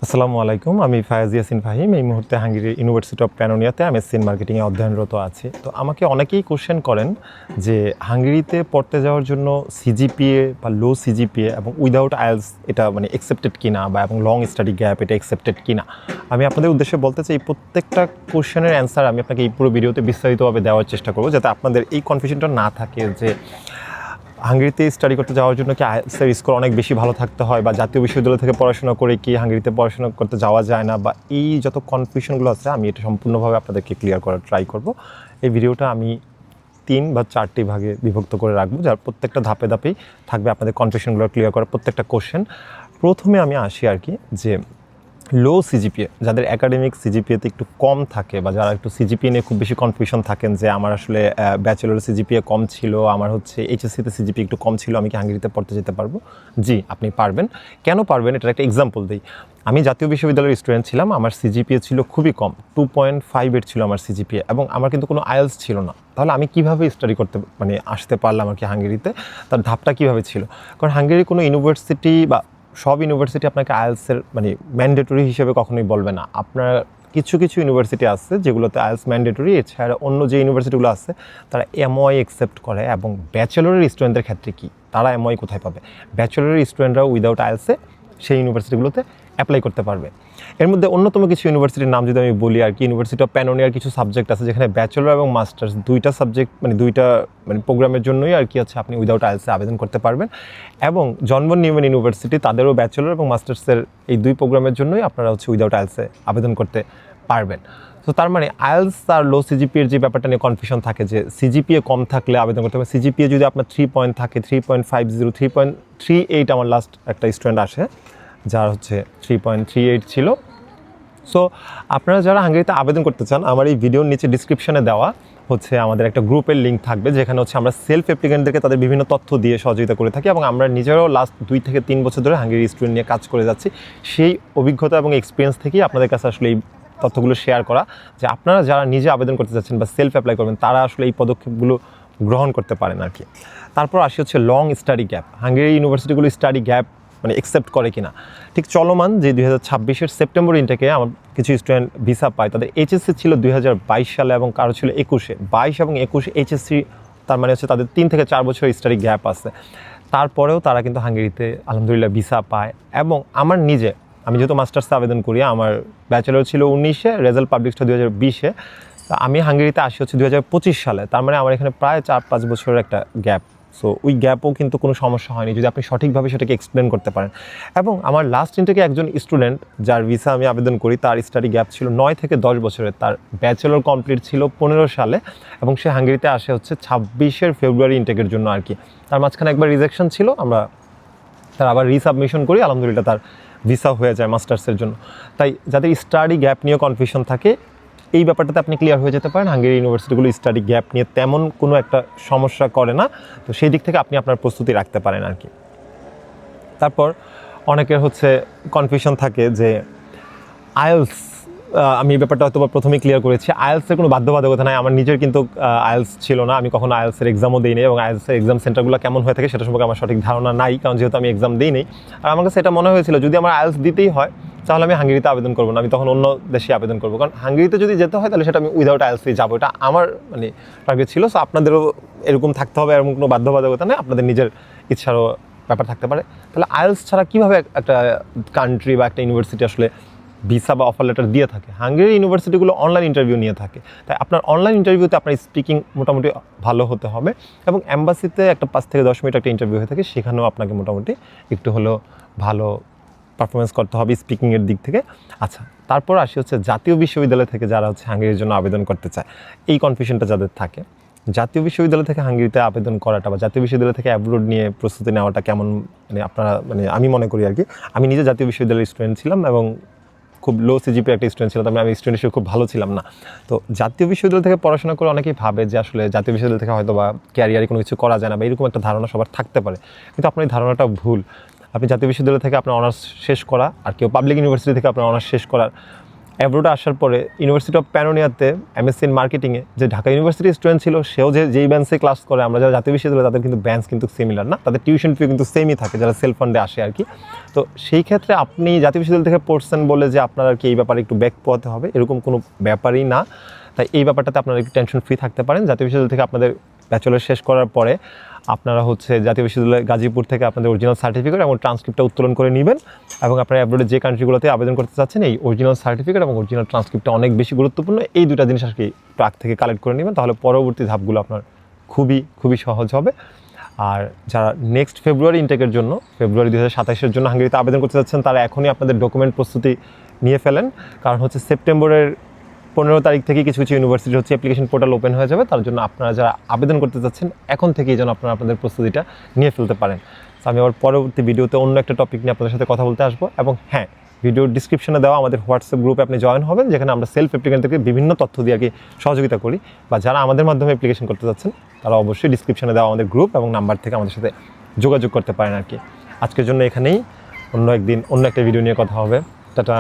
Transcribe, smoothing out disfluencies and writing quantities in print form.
আসসালামু আলাইকুম। আমি ফায়াজ ইয়াসিন ফাহিম। এই মুহূর্তে হাঙ্গেরির ইউনিভার্সিটি অফ প্যানোনিয়াতে এমএসসি ইন মার্কেটিংয়ে অধ্যয়নরত আছি। তো আমাকে অনেকেই কোশ্চেন করেন যে হাঙ্গেরিতে পড়তে যাওয়ার জন্য সিজিপিএ বা লো সিজিপিএ এবং উইদাউট আইএলস এটা মানে অ্যাকসেপ্টেড কিনা বা এবং লং স্টাডি গ্যাপ এটা অ্যাকসেপ্টেড কিনা। আমি আপনাদের উদ্দেশ্যে বলতে চাই প্রত্যেকটা কোশ্চেনের অ্যান্সার আমি আপনাকে এই পুরো ভিডিওতে বিস্তারিতভাবে দেওয়ার চেষ্টা করব, যাতে আপনাদের এই কনফিউশনটা না থাকে যে হাঙ্গেরিতে স্টাডি করতে যাওয়ার জন্য কি আইএলটিএসের স্কোর অনেক বেশি ভালো থাকতে হয়, বা জাতীয় বিশ্ববিদ্যালয় থেকে পড়াশোনা করে কি হাঙ্গেরিতে পড়াশোনা করতে যাওয়া যায় না, বা এই যত কনফিউশনগুলো আছে আমি এটা সম্পূর্ণভাবে আপনাদেরকে ক্লিয়ার করার ট্রাই করব। এই ভিডিওটা আমি 3 বা 4টি ভাগে বিভক্ত করে রাখবো, যার প্রত্যেকটা ধাপে ধাপেই থাকবে আপনাদের কনফিউশনগুলো ক্লিয়ার করার প্রত্যেকটা কোশ্চেন। প্রথমে আমি আসি আর কি যে লো সিজিপিএ, যাদের একাডেমিক সিজিপিএতে একটু কম থাকে বা যারা একটু সিজিপিএ নিয়ে খুব বেশি কনফিউশন থাকেন যে আমার আসলে ব্যাচেলর সিজিপিএ কম ছিল, আমার হচ্ছে এইচএসসিতে সিজিপিএ একটু কম ছিল, আমি কি হাঙ্গেরিতে পড়তে যেতে পারবো? জি, আপনি পারবেন। কেন পারবেন এটার একটা এক্সাম্পল দিই। আমি জাতীয় বিশ্ববিদ্যালয়ের স্টুডেন্ট ছিলাম, আমার সিজিপিএ ছিল খুবই কম, 2.58 ছিল আমার সিজিপিএ, এবং আমার কিন্তু কোনো আইএলস ছিল না। তাহলে আমি কীভাবে স্টাডি করতে মানে আসতে পারলাম আর কি হাঙ্গেরিতে? তার ধাপটা কীভাবে ছিল? কারণ হাঙ্গেরির কোনো ইউনিভার্সিটি বা সব ইউনিভার্সিটি আপনাকে আইএলসের মানে ম্যান্ডেটরি হিসেবে কখনোই বলবে না। আপনার কিছু কিছু ইউনিভার্সিটি আছে যেগুলোতে আইএলস ম্যান্ডেটরি, এছাড়া অন্য যে ইউনিভার্সিটিগুলো আছে তারা এমওআই অ্যাকসেপ্ট করে। এবং ব্যাচেলরের স্টুডেন্টদের ক্ষেত্রে কি তারা এমওআই কোথায় পাবে? ব্যাচেলরের স্টুডেন্টরা উইদাউট আইএলসে সেই ইউনিভার্সিটিগুলোতে অ্যাপ্লাই করতে পারবে। এর মধ্যে অন্যতম কিছু ইউনিভার্সিটির নাম যদি আমি বলি আর কি, ইউনিভার্সিটি অফ প্যানোনিয়ার কিছু সাবজেক্ট আছে যেখানে ব্যাচেলর এবং মাস্টার্স দুইটা সাবজেক্ট মানে দুইটা মানে প্রোগ্রামের জন্যই আর কি হচ্ছে আপনি উইদাউট আইএলসে আবেদন করতে পারবেন। এবং জন ভন নিউম্যান ইউনিভার্সিটি তাদেরও ব্যাচেলর এবং মাস্টার্সের এই দুই প্রোগ্রামের জন্যই আপনারা হচ্ছে উইদাউট আইএলসে আবেদন করতে পারবেন। তো তার মানে আইএলস আর লো সিজিপিএর যে ব্যাপারটা নিয়ে কনফিউশন থাকে যে সিজিপিএ কম থাকলে আবেদন করতে হবে, সিজিপিএ যদি আপনার 3 পয়েন্ট থাকে, 3.50, 3.38, আমার লাস্ট একটা স্টুডেন্ট আসে যার হচ্ছে 3.38 ছিল। সো আপনারা যারা হাঙ্গেরিতে আবেদন করতে চান, আমার এই ভিডিওর নিচে ডিসক্রিপশনে দেওয়া হচ্ছে আমাদের একটা গ্রুপের লিঙ্ক থাকবে, যেখানে হচ্ছে আমরা সেলফ অ্যাপ্লিকেন্টদেরকে তাদের বিভিন্ন তথ্য দিয়ে সহযোগিতা করে থাকি, এবং আমরা নিজেরাও লাস্ট 2 থেকে 3 বছর ধরে হাঙ্গেরি স্টুডেন্ট নিয়ে কাজ করে যাচ্ছি। সেই অভিজ্ঞতা এবং এক্সপিরিয়েন্স থেকেই আপনাদের কাছে আসলে এই তথ্যগুলো শেয়ার করা, যে আপনারা যারা নিজে আবেদন করতে যাচ্ছেন বা সেলফ অ্যাপ্লাই করবেন তারা আসলে এই পদক্ষেপগুলো গ্রহণ করতে পারেন আর কি। তারপর আসি হচ্ছে লং স্টাডি গ্যাপ। হাঙ্গেরি ইউনিভার্সিটিগুলো স্টাডি গ্যাপ মানে অ্যাকসেপ্ট করে কিনা। ঠিক চলমান যে 2026-এর সেপ্টেম্বর ইনটেকে আমার কিছু স্টুডেন্ট ভিসা পায়, তাদের এইচএসসি ছিল 2022 সালে এবং কারো ছিল 21-এ। 22 এবং 21 এইচএসসি, তার মানে হচ্ছে তাদের 3 থেকে 4 বছর স্টাডি গ্যাপ আছে। তারপরেও তারা কিন্তু হাঙ্গেরিতে আলহামদুলিল্লাহ ভিসা পায়। এবং আমার নিজে, আমি যেহেতু মাস্টার্সে আবেদন করি, আমার ব্যাচেলর ছিল 19-এ, রেজাল্ট পাবলিশড 2020-এ, আমি হাঙ্গেরিতে আসি হচ্ছে 2025 সালে। তার মানে আমার এখানে প্রায় 4-5 বছরের একটা গ্যাপ। সো ওই গ্যাপও কিন্তু কোনো সমস্যা হয়নি যদি আপনি সঠিকভাবে সেটাকে এক্সপ্লেন করতে পারেন। এবং আমার লাস্ট ইনটেকে একজন স্টুডেন্ট যার ভিসা আমি আবেদন করি, তার স্টাডি গ্যাপ ছিল 9 থেকে 10 বছরের। তার ব্যাচেলর কমপ্লিট ছিল 15 সালে এবং সে হাঙ্গেরিতে আসে হচ্ছে 26 ফেব্রুয়ারি ইনটেকের জন্য আর কি। তার মাঝখানে একবার রিজেকশন ছিল, আমরা তার আবার রিসাবমিশন করি, আলহামদুলিল্লাহ তার ভিসা হয়ে যায় মাস্টার্সের জন্য। তাই যাদের স্টাডি গ্যাপ নিয়ে কনফিউশন থাকে, এই ব্যাপারটাতে আপনি ক্লিয়ার হয়ে যেতে পারেন। হাঙ্গেরি ইউনিভার্সিটিগুলো স্টাডি গ্যাপ নিয়ে তেমন কোনো একটা সমস্যা করে না, তো সেই দিক থেকে আপনি আপনার প্রস্তুতি রাখতে পারেন আর কি। তারপর অনেকের হচ্ছে কনফিউশন থাকে যে আইএলস, আমি এই ব্যাপারটা হয়তো প্রথমেই ক্লিয়ার করেছি, আইএলসের কোনো বাধ্যবাধকতা নাই। আমার নিজের কিন্তু আইএলস ছিল না, আমি কখনো আইএলসের এক্সামও দিইনি, এবং আইএলসের এক্সাম সেন্টারগুলো কেমন হয়ে থাকে সেটা সম্পর্কে আমার সঠিক ধারণা নাই, কারণ যেহেতু আমি এক্সাম দিইনি। আর আমার কাছে এটা মনে হয়েছিল যদি আমার আইএলস দিতেই হয় তাহলে আমি হাঙ্গেরিতে আবেদন করবো না, আমি তখন অন্য দেশে আবেদন করবো, কারণ হাঙ্গেরিতে যদি যেতে হয় তাহলে সেটা আমি উইদাউট আইএলসই যাবো, এটা আমার মানে টার্গেট ছিল। সো আপনাদেরও এরকম থাকতে হবে, এরকম কোনো বাধ্যবাধকতা নেই, আপনাদের নিজের ইচ্ছারও ব্যাপার থাকতে পারে। তাহলে আইএলস ছাড়া কীভাবে একটা কান্ট্রি বা একটা ইউনিভার্সিটি আসলে ভিসা বা অফার লেটার দিয়ে থাকে? হাঙ্গেরি ইউনিভার্সিটিগুলো অনলাইন ইন্টারভিউ নিয়ে থাকে, তাই আপনার অনলাইন ইন্টারভিউতে আপনার স্পিকিং মোটামুটি ভালো হতে হবে, এবং এম্বাসিতে একটা 5 থেকে 10 মিনিট একটা ইন্টারভিউ হয়ে থাকে, সেখানেও আপনাকে মোটামুটি একটু হলেও ভালো পারফরমেন্স করতে হবে স্পিকিংয়ের দিক থেকে। আচ্ছা, তারপর আসি হচ্ছে জাতীয় বিশ্ববিদ্যালয় থেকে যারা হচ্ছে হাঙ্গেরির জন্য আবেদন করতে চায়, এই কনফিউশনটা যাদের থাকে, জাতীয় বিশ্ববিদ্যালয় থেকে হাঙ্গেরিতে আবেদন করাটা বা জাতীয় বিশ্ববিদ্যালয় থেকে অ্যাব্রোড নিয়ে প্রস্তুতি নেওয়াটা কেমন, মানে আপনারা মানে আমি মনে করি আর কি, আমি নিজে জাতীয় বিশ্ববিদ্যালয়ের স্টুডেন্ট ছিলাম এবং খুব লো সিজিপি একটা স্টুডেন্ট ছিলাম, আমি স্টুডেন্ট হিসেবে খুব ভালো ছিলাম না। তো জাতীয় বিশ্ববিদ্যালয় থেকে পড়াশোনা করে অনেকেই ভাবে যে আসলে জাতীয় বিশ্ববিদ্যালয় থেকে হয়তো বা ক্যারিয়ারে কোনো কিছু করা যায় না, বা এরকম একটা ধারণা সবার থাকতে পারে, কিন্তু আপনার এই ধারণাটা ভুল। আপনি জাতীয় বিশ্ববিদ্যালয় থেকে আপনার অনার্স শেষ করা, আর কেউ পাবলিক ইউনিভার্সিটি থেকে আপনার অনার্স শেষ করার অ্যাব্রোডে আসার পরে ইউনিভার্সিটি অফ প্যানোনিয়াতে এমএসসি ইন মার্কেটিংয়ে যে ঢাকা ইউনিভার্সিটির স্টুডেন্ট ছিল, সেও যেই ব্যাঞ্চে ক্লাস করে, আমরা যারা জাতীয় বিশ্ববিদ্যালয় তাদের কিন্তু ব্যাঞ্চ কিন্তু সিমিলার না, তাদের টিউশন ফি কিন্তু সেমই থাকে যারা সেলফ ফান্ডে আসে আর কি। তো সেই ক্ষেত্রে আপনি জাতীয় বিশ্ববিদ্যালয় থেকে পড়ছেন বলে যে আপনার আর কি এই ব্যাপারে একটু ব্যাক পোয়াতে হবে, এরকম কোনো ব্যাপারই না। তাই এই ব্যাপারটাতে আপনারা একটু টেনশন ফ্রি থাকতে পারেন। জাতীয় বিশ্ববিদ্যালয় থেকে আপনাদের ব্যাচেলর শেষ করার পরে আপনারা হচ্ছে জাতীয় বিশ্ববিদ্যালয় গাজীপুর থেকে আপনাদের অরিজিনাল সার্টিফিকেট এবং ট্রান্সক্রিপ্টটা উত্তোলন করে নেবেন, এবং আপনারা অ্যাব্রোডে যে কান্ট্রিগুলোতে আবেদন করতে চাচ্ছেন এই অরিজিনাল সার্টিফিকেট এবং অরিজিনাল ট্রান্সক্রিপ্টটা অনেক বেশি গুরুত্বপূর্ণ। এই দুটো জিনিস আর কি প্রাক থেকে কালেক্ট করে নেবেন, তাহলে পরবর্তী ধাপগুলো আপনার খুবই খুবই সহজ হবে। আর যারা নেক্সট ফেব্রুয়ারি ইনটেকের জন্য, ফেব্রুয়ারি 2027-এর জন্য হাঙ্গেরিতে আবেদন করতে চাচ্ছেন, তারা এখনই আপনাদের ডকুমেন্ট প্রস্তুতি নিয়ে ফেলেন, কারণ হচ্ছে সেপ্টেম্বরের 15 তারিখ থেকে কিছু কিছু ইউনিভার্সিটি হচ্ছে অ্যাপ্লিকেশন পোর্টাল ওপেন হয়ে যাবে। তার জন্য আপনারা যারা আবেদন করতে চাচ্ছেন এখন থেকেই যেন আপনারা আপনাদের প্রস্তুতিটা নিয়ে ফেলতে পারেন। তো আমি আবার পরবর্তী ভিডিওতে অন্য একটা টপিক নিয়ে আপনাদের সাথে কথা বলতে আসবো। এবং হ্যাঁ, ভিডিওর ডিসক্রিপশনে দেওয়া আমাদের হোয়াটসঅ্যাপ গ্রুপে আপনি জয়েন হবেন, যেখানে আমরা সেলফ অ্যাপ্লিকেন্টদেরকে বিভিন্ন তথ্য দিয়ে আর কি সহযোগিতা করি, বা যারা আমাদের মাধ্যমে অ্যাপ্লিকেশন করতে চাচ্ছেন তারা অবশ্যই ডিসক্রিপশনে দেওয়া আমাদের গ্রুপ এবং নাম্বার থেকে আমাদের সাথে যোগাযোগ করতে পারেন আর কি। আজকের জন্য এখানেই, অন্য একদিন অন্য একটা ভিডিও নিয়ে কথা হবে। টাটা।